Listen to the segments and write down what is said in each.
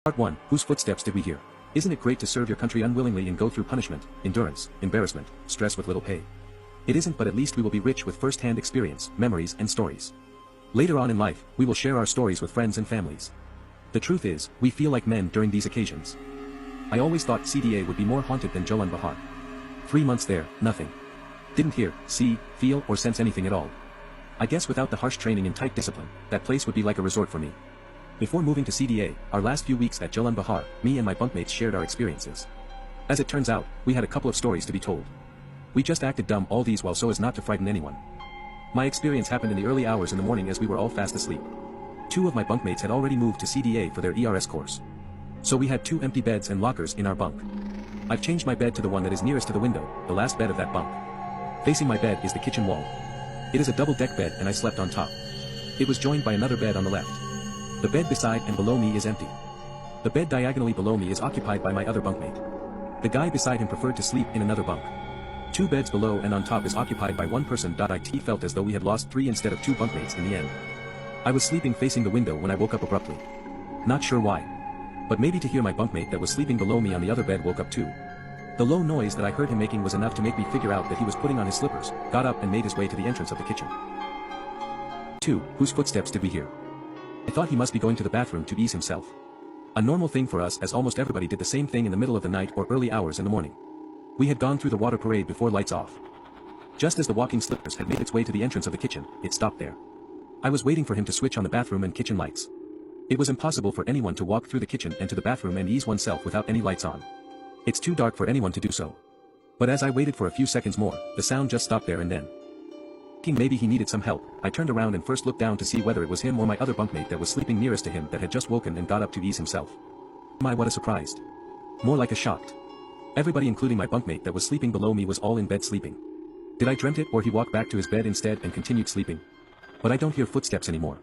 Part 1. Whose footsteps did we hear? Isn't it great to serve your country unwillingly and go through punishment, endurance, embarrassment, stress with little pay? It isn't, but at least we will be rich with first-hand experience, memories and stories. Later on in life, we will share our stories with friends and families. The truth is, we feel like men during these occasions. I always thought CDA would be more haunted than Jalan Bahar. 3 months there, nothing. Didn't hear, see, feel or sense anything at all. I guess without the harsh training and tight discipline, that place would be like a resort for me. Before moving to CDA, our last few weeks at Jalan Bahar, me and my bunkmates shared our experiences. As it turns out, we had a couple of stories to be told. We just acted dumb all these while so as not to frighten anyone. My experience happened in the early hours in the morning as we were all fast asleep. 2 of my bunkmates had already moved to CDA for their ERS course. So we had 2 empty beds and lockers in our bunk. I've changed my bed to the one that is nearest to the window, the last bed of that bunk. Facing my bed is the kitchen wall. It is a double-deck bed and I slept on top. It was joined by another bed on the left. The bed beside and below me is empty. The bed diagonally below me is occupied by my other bunkmate. The guy beside him preferred to sleep in another bunk. 2 beds below and on top is occupied by one person. It felt as though we had lost 3 instead of 2 bunkmates in the end. I was sleeping facing the window when I woke up abruptly. Not sure why. But maybe to hear my bunkmate that was sleeping below me on the other bed woke up too. The low noise that I heard him making was enough to make me figure out that he was putting on his slippers, got up and made his way to the entrance of the kitchen. 2. Whose footsteps did we hear? I thought he must be going to the bathroom to ease himself. A normal thing for us, as almost everybody did the same thing in the middle of the night or early hours in the morning. We had gone through the water parade before lights off. Just as the walking slippers had made its way to the entrance of the kitchen, it stopped there. I was waiting for him to switch on the bathroom and kitchen lights. It was impossible for anyone to walk through the kitchen and to the bathroom and ease oneself without any lights on. It's too dark for anyone to do so. But as I waited for a few seconds more, the sound just stopped there and then. Thinking maybe he needed some help, I turned around and first looked down to see whether it was him or my other bunkmate that was sleeping nearest to him that had just woken and got up to ease himself. My, what a surprise. More like a shocked. Everybody including my bunkmate that was sleeping below me was all in bed sleeping. Did I dreamt it, or he walked back to his bed instead and continued sleeping? But I don't hear footsteps anymore.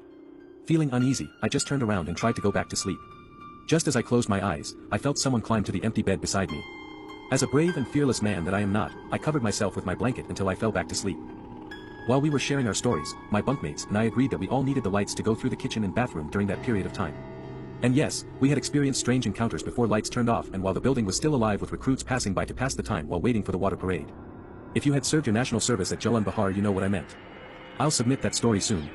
Feeling uneasy, I just turned around and tried to go back to sleep. Just as I closed my eyes, I felt someone climb to the empty bed beside me. As a brave and fearless man that I am not, I covered myself with my blanket until I fell back to sleep. While we were sharing our stories, my bunkmates and I agreed that we all needed the lights to go through the kitchen and bathroom during that period of time. And yes, we had experienced strange encounters before lights turned off and while the building was still alive with recruits passing by to pass the time while waiting for the water parade. If you had served your national service at Jalan Bahar, you know what I meant. I'll submit that story soon.